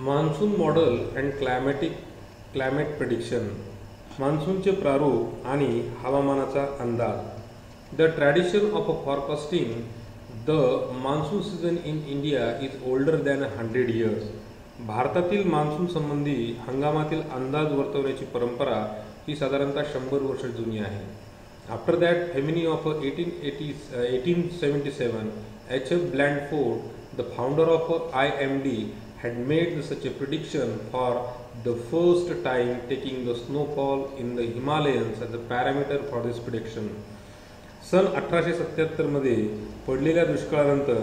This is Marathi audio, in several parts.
Monsoon model and climate prediction. मान्सूनचे प्रारूप आणि हवामानाचा अंदाज. The tradition of forecasting the monsoon season in India is older than 100 years. भारतातील मान्सून संबंधी हंगामातील अंदाज वर्तवण्याची परंपरा ही साधारणतः 100 वर्ष जुनी आहे. After that famine of 1877 H.F. Blandford, the founder of IMD, had made such a prediction for the first time, taking the snowfall in the Himalayas as a parameter for this prediction. सन 1877 मध्ये पडलेल्या दुष्काळानंतर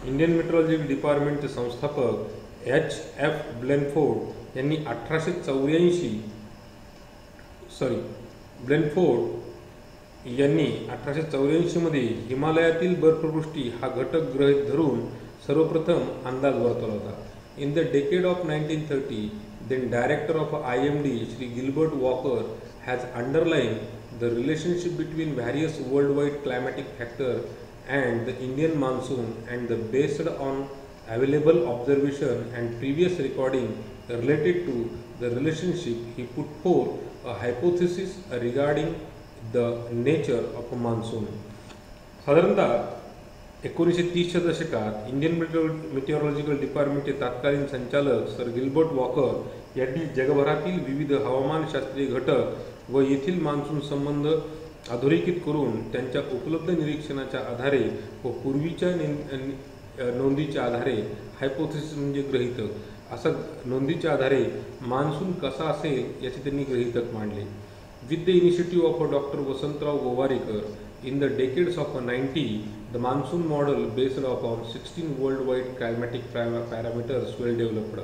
इंडियन मेट्रोलॉजिकल डिपार्टमेंटचे संस्थापक H.F. ब्लेनफोर्ड यांनी यांनी 1884 मध्ये हिमालयातील बर्फवृष्टी हा घटक गृहीत धरून सर्वप्रथम अंदाज वर्तवला होता. In the decade of 1930, then director of IMD, Shri Gilbert Walker, has underlined the relationship between various worldwide climatic factors and the Indian monsoon, and based on available observation and previous recording related to the relationship, he put forth a hypothesis regarding the nature of a monsoon. साधारणतः 1930च्या दशकात इंडियन मेटिओरॉलॉजिकल डिपार्टमेंटचे तत्कालीन संचालक सर गिल्बर्ट वॉकर यांनी जगभरातील विविध हवामानशास्त्रीय घटक व येथील मान्सून संबंध अधोरेखित करून त्यांच्या उपलब्ध निरीक्षणाच्या आधारे व पूर्वीच्या नोंदीच्या आधारे हायपोथेसिस म्हणजे गृहीतक असा नोंदीच्या आधारे मान्सून कसा असेल याचे त्यांनी गृहीतक मांडले. With the initiative of Dr. Vasantrao Govarikar, in the decades of 90, the monsoon model based upon 16 worldwide climatic parameters well developed.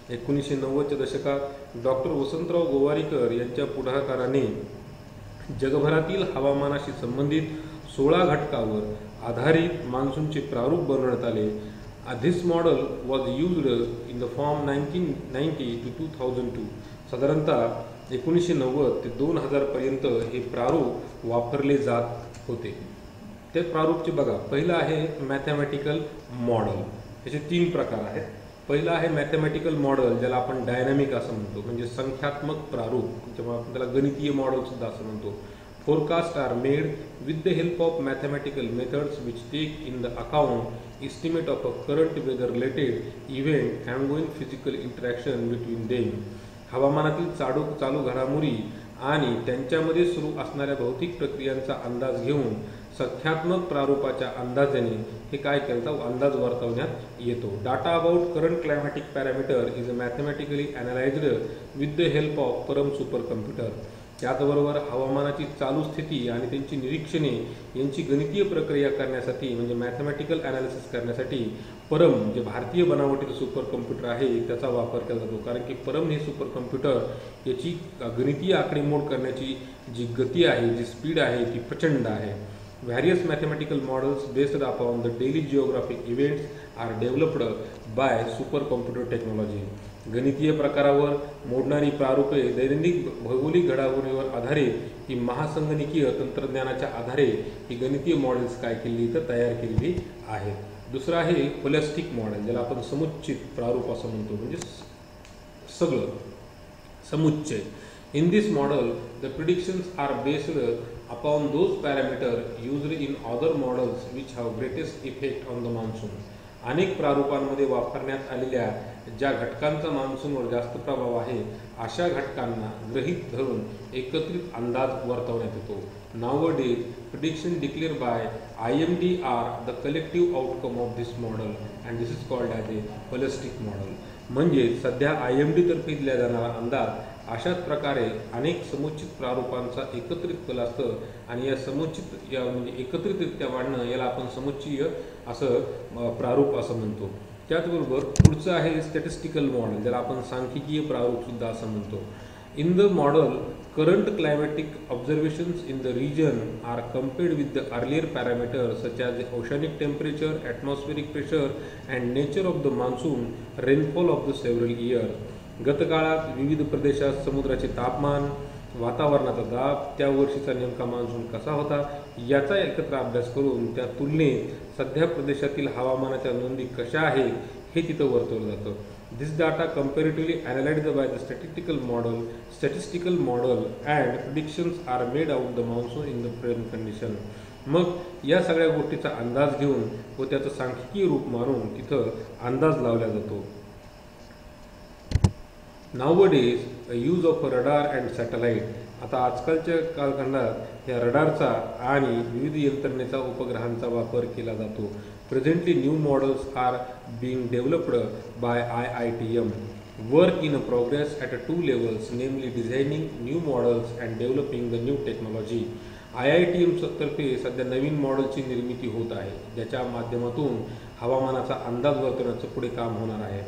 1990 च्या दशकात डॉक्टर वसंतराव गोवारीकर यांच्या पुढाकाराने जगभरातील हवामानाशी संबंधित 16 घटकावर आधारित मान्सूनचे प्रारूप बनवण्यात आले. This model was used in the form 1990 to 2002. साधारणतः 1990 ते 2000 पर्यंत हे प्रारूप वापरले जात होते. ते प्रारूपचे बघा, पहिलं आहे मॅथमॅटिकल मॉडेल. याचे 3 प्रकार आहेत. पहिला आहे मॅथमॅटिकल मॉडेल, ज्याला आपण डायनॅमिक असं म्हणतो, म्हणजे संख्यात्मक प्रारूप, जेव्हा आपण त्याला गणितीय मॉडेल सुद्धा असं म्हणतो. Forecast are made with the help of mathematical methods which take in the account estimate of a current weather related event and going physical interaction between them. हवामानातील चालू घडामोडी आणि त्यांच्यामध्ये सुरू असणाऱ्या भौतिक प्रक्रियांचा अंदाज घेऊन संख्यात्मक प्रारूपाच्या अंदाजाने हे काय करतात, अंदाज वर्तवण्यात येतो. Data about current climatic parameter is mathematically analysed with the help of Param super computer. त्याचबरोबर हवामानाची चालू स्थिती आणि त्यांची निरीक्षणे यांची गणितीय प्रक्रिया करण्यासाठी म्हणजे मॅथमॅटिकल ॲनालिसिस करण्यासाठी परम, जे भारतीय बनावटीचं सुपर कम्प्युटर आहे, त्याचा वापर केला जातो. कारण की परम हे सुपर कम्प्युटर याची गणितीय आकडेमोड करण्याची जी गती आहे, जी स्पीड आहे, ती प्रचंड आहे. Various mathematical models based upon the daily geographic events are developed by super computer technology. गणितीय प्रकारावर मोडणारी प्रारूपे दैनंदिन भौगोलिक घडामोडींवर आधारित ही महासंगणकीय तंत्रज्ञानाच्या आधारे ही गणितीय मॉडेल्स काय केली तर तयार केलेली आहेत. दुसरं आहे होलिस्टिक मॉडेल, ज्याला आपण समुच्चित प्रारूप असं म्हणतो, म्हणजे सगळं समुच्चय. In this model the predictions are based upon those parameter used in other models which have greatest effect on the monsoon. अनेक प्रारूपांमध्ये वापरण्यात आलेल्या ज्या घटकांचा मान्सूनवर जास्त प्रभाव आहे अशा घटकांना गृहीत धरून एकत्रित अंदाज वर्तवण्यात येतो. Nowadays prediction declare by IMD are the collective outcome of this model and this is called as a holistic model. म्हणजे सध्या IMD तर्फे दिला जाणारा अंदाज अशाच प्रकारे अनेक समुचित प्रारूपांचा एकत्रित कल असतं आणि या म्हणजे एकत्रितरित्या वाढणं याला आपण समुच्चयीय असं प्रारूप असं म्हणतो. त्याचबरोबर पुढचं आहे स्टॅटिस्टिकल मॉडेल, ज्याला आपण सांख्यिकीय प्रारूप सुद्धा असं म्हणतो. In the model current climatic observations in the region are compared with the earlier parameters such as oceanic temperature, atmospheric pressure and nature of the monsoon, rainfall of the several year. गतकाळात विविध प्रदेशात समुद्राचे तापमान, वातावरणाचा दाब, त्या वर्षीचा नेमका मान्सून कसा होता याचा एकत्र अभ्यास करून त्या तुलनेत सध्या प्रदेशातील हवामानाच्या नोंदी कशा आहेत हे तिथं वर्तवलं जातं. दिस data comparatively analyzed by the statistical model and predictions are made out the monsoon in the present condition. मग या सगळ्या गोष्टीचा अंदाज घेऊन व त्याचं सांख्यिकीय रूप मारून तिथं अंदाज लावला जातो. Nowadays, use of radar and satellite. आता आजकालच्या कालखंडात या रडारचा आणि विविध यंत्रणेचा उपग्रहांचा वापर केला जातो. Presently new models are being developed by IITM. Work in progress at 2 levels, namely designing new models and developing the new technology. IITM तर्फे सध्या नवीन मॉडेलची निर्मिती होत आहे, ज्याच्या माध्यमातून हवामानाचा अंदाज वर्तवण्याचं पुढे काम होणार आहे.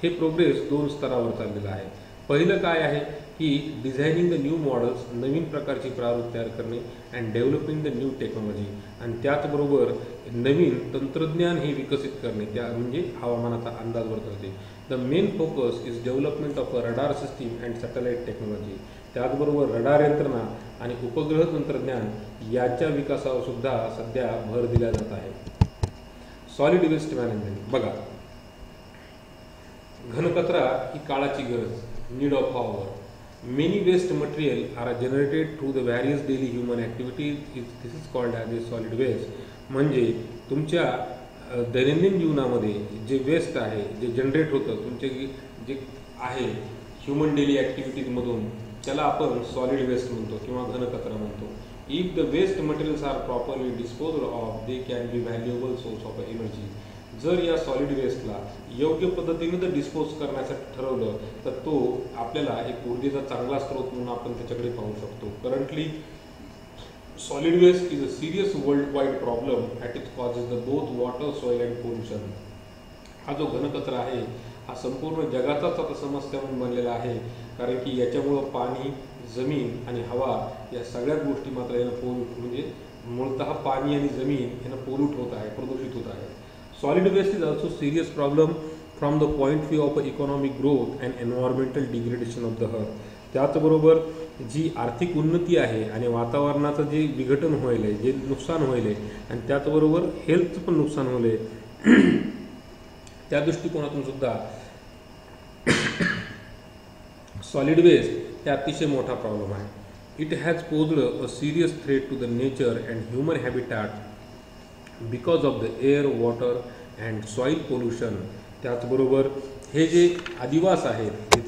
हे प्रोग्रेस 2 स्तरावर चाललेलं आहे. पहिलं काय आहे की डिझायनिंग द न्यू मॉडेल्स, नवीन प्रकारची प्रारूप तयार करणे, and developing the new technology, आणि त्याचबरोबर नवीन तंत्रज्ञान हे विकसित करणे, त्या म्हणजे हवामानाचा अंदाज वर्तवते. The main focus is development of a radar system and satellite technology. त्याचबरोबर रडार यंत्रणा आणि उपग्रह तंत्रज्ञान याच्या विकासावर सुद्धा सध्या भर दिला जात आहे. Solid waste management. बघा, घनकचरा ही काळाची गरज, need of hour. Many waste material are generated through the various daily human activities. This is called as a solid waste. म्हणजे तुमच्या दैनंदिन जीवनामध्ये जे वेस्ट आहे, जे जनरेट होतं तुमचे जे आहे ह्युमन डेली ॲक्टिव्हिटीजमधून, त्याला आपण सॉलिड वेस्ट म्हणतो किंवा घनकचरा म्हणतो. If the waste materials are properly disposed of, they can be valuable source of energy. जर या सॉलिड वेस्टला योग्य पद्धतीने जर डिस्पोज करण्यासाठी ठरवलं तर तो आपल्याला एक ऊर्जेचा चांगला स्रोत म्हणून आपण त्याच्याकडे पाहू शकतो. Currently solid waste is a serious world wide problem at it causes the both water, soil and pollution. हा जो घनकचरा आहे हा संपूर्ण जगाचाच आता समस्या म्हणून बनलेला आहे, कारण की याच्यामुळं पाणी, जमीन आणि हवा या सगळ्याच गोष्टी मात्र यानं म्हणजे मूलतः पाणी आणि जमीन यानं पोल्यूट होत आहे, प्रदूषित होत आहे. Solid waste is also serious problem from the point of view of economic growth and environmental degradation of the earth. त्याचबरोबर जी आर्थिक उन्नती आहे आणि वातावरणाचं जे विघटन होईल आहे, जे नुकसान होईल आहे, आणि त्याचबरोबर हेल्थचं पण नुकसान होईल आहे, त्या दृष्टिकोनातून सुद्धा सॉलिड वेस्ट हे अतिशय मोठा प्रॉब्लेम आहे. It has posed a serious threat to the nature and human habitat because of the air, water and soil pollution. त्याचबरोबर हे जे अधिवास आहेत